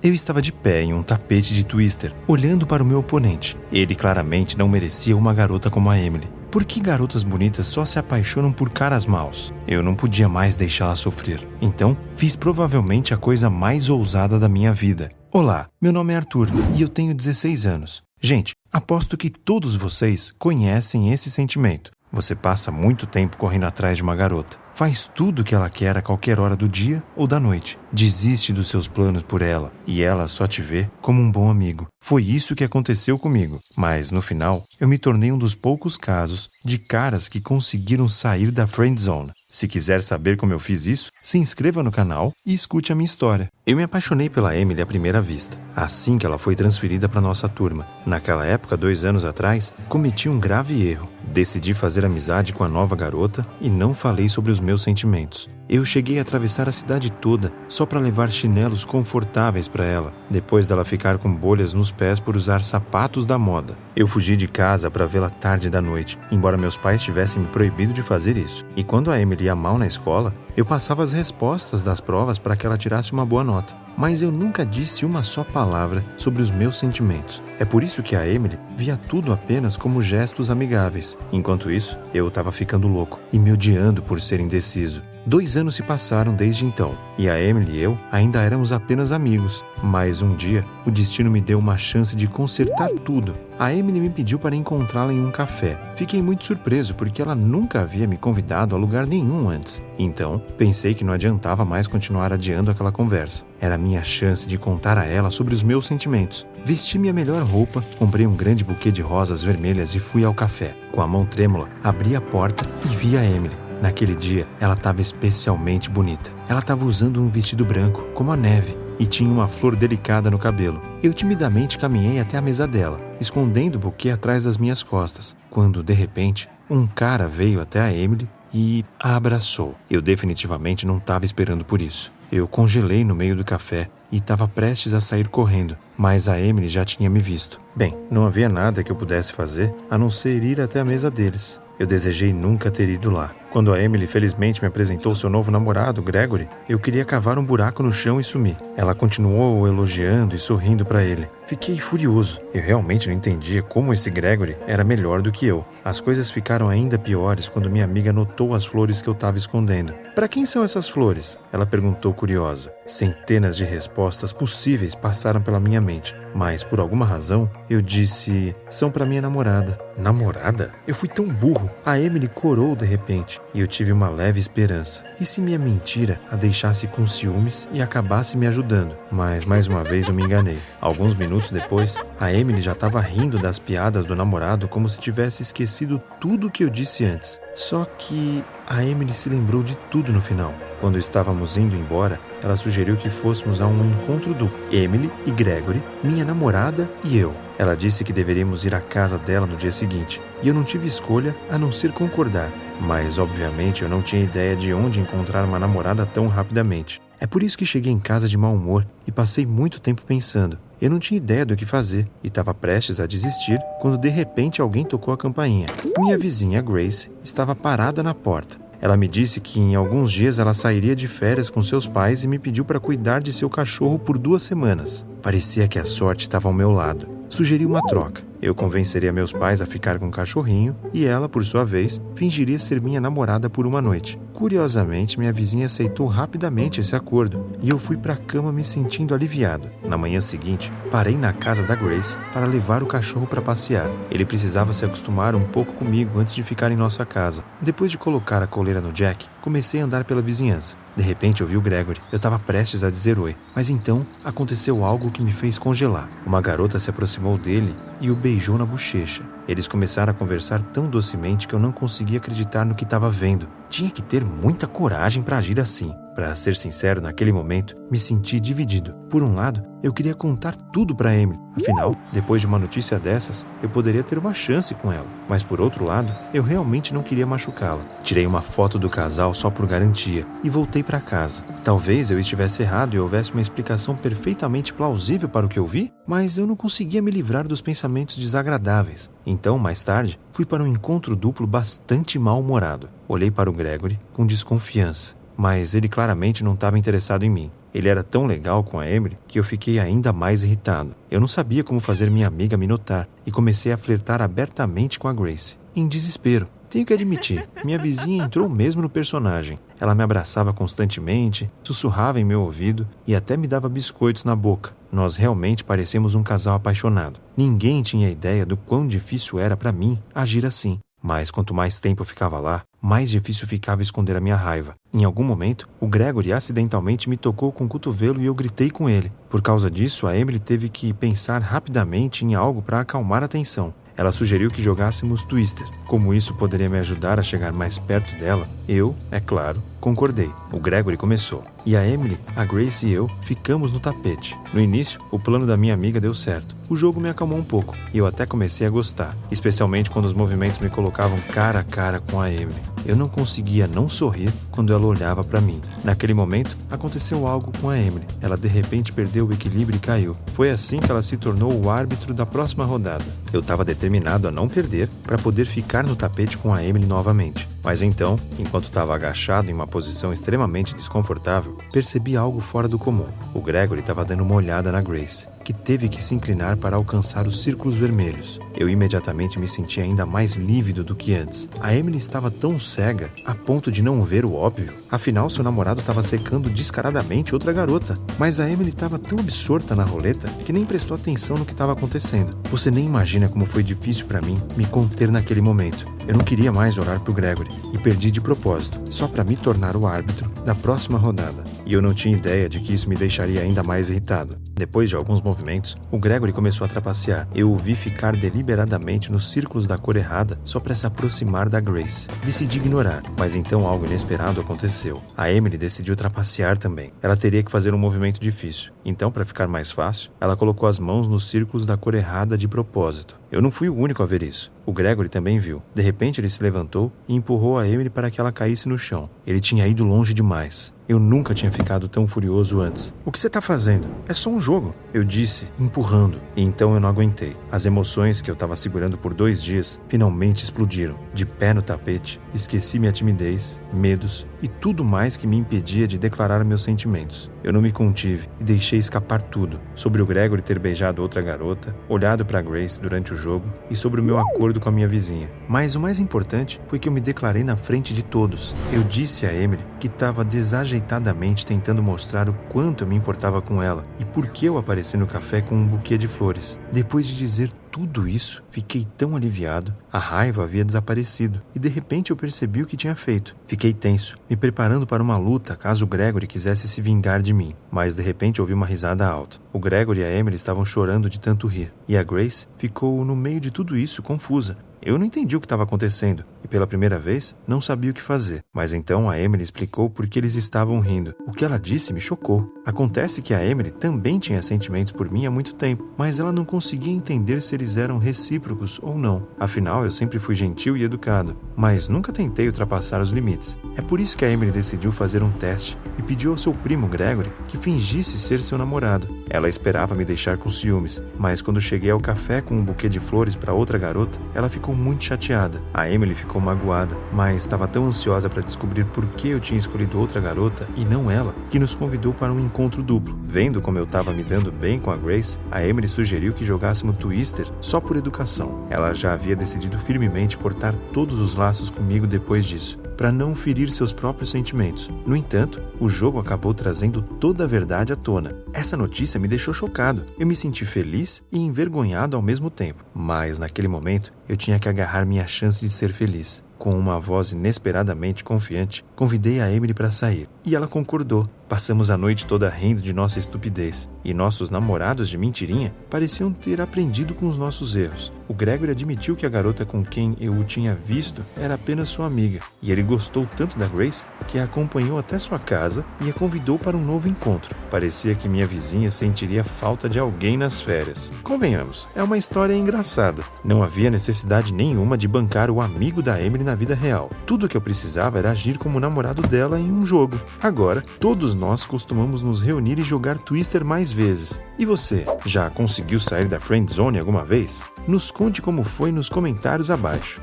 Eu estava de pé em um tapete de twister, olhando para o meu oponente. Ele claramente não merecia uma garota como a Emily. Por que garotas bonitas só se apaixonam por caras maus? Eu não podia mais deixá-la sofrer. Então, fiz provavelmente a coisa mais ousada da minha vida. Olá, meu nome é Arthur e eu tenho 16 anos. Gente, aposto que todos vocês conhecem esse sentimento. Você passa muito tempo correndo atrás de uma garota. Faz tudo o que ela quer a qualquer hora do dia ou da noite. Desiste dos seus planos por ela e ela só te vê como um bom amigo. Foi isso que aconteceu comigo. Mas, no final, eu me tornei um dos poucos casos de caras que conseguiram sair da friend zone. Se quiser saber como eu fiz isso, se inscreva no canal e escute a minha história. Eu me apaixonei pela Emily à primeira vista, assim que ela foi transferida para nossa turma. Naquela época, 2 anos atrás, cometi um grave erro. Decidi fazer amizade com a nova garota e não falei sobre os meus sentimentos. Eu cheguei a atravessar a cidade toda só para levar chinelos confortáveis para ela, depois dela ficar com bolhas nos pés por usar sapatos da moda. Eu fugi de casa para vê-la tarde da noite, embora meus pais tivessem me proibido de fazer isso. E quando a Emily ia mal na escola, eu passava as respostas das provas para que ela tirasse uma boa nota. Mas eu nunca disse uma só palavra sobre os meus sentimentos. É por isso que a Emily via tudo apenas como gestos amigáveis. Enquanto isso, eu estava ficando louco e me odiando por ser indeciso. 2 anos se passaram desde então, e a Emily e eu ainda éramos apenas amigos. Mas um dia, o destino me deu uma chance de consertar tudo. A Emily me pediu para encontrá-la em um café. Fiquei muito surpreso porque ela nunca havia me convidado a lugar nenhum antes. Então, pensei que não adiantava mais continuar adiando aquela conversa. Era a minha chance de contar a ela sobre os meus sentimentos. Vesti minha melhor roupa, comprei um grande buquê de rosas vermelhas e fui ao café. Com a mão trêmula, abri a porta e vi a Emily. Naquele dia, ela estava especialmente bonita. Ela estava usando um vestido branco, como a neve, e tinha uma flor delicada no cabelo. Eu timidamente caminhei até a mesa dela, escondendo o buquê atrás das minhas costas, quando, de repente, um cara veio até a Emily e a abraçou. Eu definitivamente não estava esperando por isso. Eu congelei no meio do café e estava prestes a sair correndo, mas a Emily já tinha me visto. Bem, não havia nada que eu pudesse fazer a não ser ir até a mesa deles. Eu desejei nunca ter ido lá. Quando a Emily felizmente me apresentou seu novo namorado, Gregory, eu queria cavar um buraco no chão e sumir. Ela continuou elogiando e sorrindo para ele. Fiquei furioso. Eu realmente não entendia como esse Gregory era melhor do que eu. As coisas ficaram ainda piores quando minha amiga notou as flores que eu estava escondendo. Para quem são essas flores? Ela perguntou curiosa. Centenas de respostas possíveis passaram pela minha mente, mas por alguma razão eu disse: são para minha namorada. Namorada? Eu fui tão burro. A Emily corou de repente e eu tive uma leve esperança. E se minha mentira a deixasse com ciúmes e acabasse me ajudando? Mas mais uma vez eu me enganei. Alguns minutos depois, a Emily já estava rindo das piadas do namorado como se tivesse esquecido tudo o que eu disse antes. Só que a Emily se lembrou de tudo no final. Quando estávamos indo embora, ela sugeriu que fôssemos a um encontro duplo. Emily e Gregory, minha namorada e eu. Ela disse que deveríamos ir à casa dela no dia seguinte, e eu não tive escolha a não ser concordar. Mas, obviamente, eu não tinha ideia de onde encontrar uma namorada tão rapidamente. É por isso que cheguei em casa de mau humor e passei muito tempo pensando. Eu não tinha ideia do que fazer e estava prestes a desistir quando de repente alguém tocou a campainha. Minha vizinha Grace estava parada na porta. Ela me disse que em alguns dias ela sairia de férias com seus pais e me pediu para cuidar de seu cachorro por 2 semanas. Parecia que a sorte estava ao meu lado. Sugeri uma troca. Eu convenceria meus pais a ficar com o cachorrinho e ela, por sua vez, fingiria ser minha namorada por uma noite. Curiosamente, minha vizinha aceitou rapidamente esse acordo e eu fui para a cama me sentindo aliviado. Na manhã seguinte, parei na casa da Grace para levar o cachorro para passear. Ele precisava se acostumar um pouco comigo antes de ficar em nossa casa. Depois de colocar a coleira no Jack, comecei a andar pela vizinhança. De repente eu vi o Gregory. Eu estava prestes a dizer oi, mas então aconteceu algo que me fez congelar. Uma garota se aproximou dele e o beijou na bochecha. Eles começaram a conversar tão docemente que eu não conseguia acreditar no que estava vendo. Tinha que ter muita coragem para agir assim. Para ser sincero, naquele momento, me senti dividido. Por um lado, eu queria contar tudo para Emily. Afinal, depois de uma notícia dessas, eu poderia ter uma chance com ela. Mas por outro lado, eu realmente não queria machucá-la. Tirei uma foto do casal só por garantia e voltei para casa. Talvez eu estivesse errado e houvesse uma explicação perfeitamente plausível para o que eu vi, mas eu não conseguia me livrar dos pensamentos desagradáveis. Então, mais tarde, fui para um encontro duplo bastante mal-humorado. Olhei para o Gregory com desconfiança, mas ele claramente não estava interessado em mim. Ele era tão legal com a Emily que eu fiquei ainda mais irritado. Eu não sabia como fazer minha amiga me notar e comecei a flertar abertamente com a Grace. Em desespero. Tenho que admitir, minha vizinha entrou mesmo no personagem. Ela me abraçava constantemente, sussurrava em meu ouvido e até me dava biscoitos na boca. Nós realmente parecíamos um casal apaixonado. Ninguém tinha ideia do quão difícil era para mim agir assim. Mas quanto mais tempo eu ficava lá, mais difícil ficava esconder a minha raiva. Em algum momento, o Gregory acidentalmente me tocou com o cotovelo e eu gritei com ele. Por causa disso, a Emily teve que pensar rapidamente em algo para acalmar a tensão. Ela sugeriu que jogássemos Twister. Como isso poderia me ajudar a chegar mais perto dela, eu, é claro, concordei. O Gregory começou. E a Emily, a Grace e eu ficamos no tapete. No início, o plano da minha amiga deu certo. O jogo me acalmou um pouco e eu até comecei a gostar, especialmente quando os movimentos me colocavam cara a cara com a Emily. Eu não conseguia não sorrir quando ela olhava para mim. Naquele momento, aconteceu algo com a Emily. Ela de repente perdeu o equilíbrio e caiu. Foi assim que ela se tornou o árbitro da próxima rodada. Eu estava determinado a não perder para poder ficar no tapete com a Emily novamente. Mas então, enquanto estava agachado em uma posição extremamente desconfortável, percebi algo fora do comum. O Gregory estava dando uma olhada na Grace, que teve que se inclinar para alcançar os círculos vermelhos. Eu imediatamente me senti ainda mais lívido do que antes. A Emily estava tão cega a ponto de não ver o óbvio. Afinal, seu namorado estava secando descaradamente outra garota. Mas a Emily estava tão absorta na roleta que nem prestou atenção no que estava acontecendo. Você nem imagina como foi difícil para mim me conter naquele momento. Eu não queria mais olhar para o Gregory e perdi de propósito, só para me tornar o árbitro da próxima rodada. E eu não tinha ideia de que isso me deixaria ainda mais irritado. Depois de alguns movimentos, o Gregory começou a trapacear. Eu o vi ficar deliberadamente nos círculos da cor errada só para se aproximar da Grace. Decidi ignorar, mas então algo inesperado aconteceu. A Emily decidiu trapacear também. Ela teria que fazer um movimento difícil. Então, para ficar mais fácil, ela colocou as mãos nos círculos da cor errada de propósito. Eu não fui o único a ver isso. O Gregory também viu. De repente, ele se levantou e empurrou a Emily para que ela caísse no chão. Ele tinha ido longe demais. Eu nunca tinha ficado tão furioso antes. O que você está fazendo? É só um jogo, eu disse, empurrando. E então eu não aguentei. As emoções que eu estava segurando por 2 dias finalmente explodiram. De pé no tapete, esqueci minha timidez, medos e tudo mais que me impedia de declarar meus sentimentos. Eu não me contive e deixei escapar tudo. Sobre o Gregory ter beijado outra garota, olhado para Grace durante o jogo e sobre o meu acordo com a minha vizinha. Mas o mais importante foi que eu me declarei na frente de todos. Eu disse a Emily que estava desajeitadamente tentando mostrar o quanto eu me importava com ela e por que eu apareci no café com um buquê de flores. Depois de dizer tudo isso, fiquei tão aliviado. A raiva havia desaparecido e de repente eu percebi o que tinha feito. Fiquei tenso, me preparando para uma luta caso o Gregory quisesse se vingar de mim. Mas de repente ouvi uma risada alta. O Gregory e a Emily estavam chorando de tanto rir. E a Grace ficou no meio de tudo isso, confusa. Eu não entendi o que estava acontecendo e pela primeira vez não sabia o que fazer. Mas então a Emily explicou por que eles estavam rindo. O que ela disse me chocou. Acontece que a Emily também tinha sentimentos por mim há muito tempo, mas ela não conseguia entender se eles eram recíprocos ou não. Afinal, eu sempre fui gentil e educado, mas nunca tentei ultrapassar os limites. É por isso que a Emily decidiu fazer um teste e pediu ao seu primo Gregory que fingisse ser seu namorado. Ela esperava me deixar com ciúmes, mas quando cheguei ao café com um buquê de flores para outra garota, ela ficou muito chateada. A Emily ficou magoada, mas estava tão ansiosa para descobrir por que eu tinha escolhido outra garota e não ela, que nos convidou para um encontro duplo. Vendo como eu estava me dando bem com a Grace, a Emily sugeriu que jogássemos Twister só por educação. Ela já havia decidido firmemente cortar todos os laços comigo depois disso, para não ferir seus próprios sentimentos. No entanto, o jogo acabou trazendo toda a verdade à tona. Essa notícia me deixou chocado. Eu me senti feliz e envergonhado ao mesmo tempo. Mas, naquele momento, eu tinha que agarrar minha chance de ser feliz. Com uma voz inesperadamente confiante, convidei a Emily para sair. E ela concordou. Passamos a noite toda rindo de nossa estupidez. E nossos namorados de mentirinha pareciam ter aprendido com os nossos erros. O Gregory admitiu que a garota com quem eu o tinha visto era apenas sua amiga. E ele gostou tanto da Grace que a acompanhou até sua casa e a convidou para um novo encontro. Parecia que minha vizinha sentiria falta de alguém nas férias. Convenhamos, é uma história engraçada. Não havia necessidade nenhuma de bancar o amigo da Emily na vida real. Tudo o que eu precisava era agir como namorado dela em um jogo. Agora, todos nós costumamos nos reunir e jogar Twister mais vezes. E você, já conseguiu sair da friend zone alguma vez? Nos conte como foi nos comentários abaixo.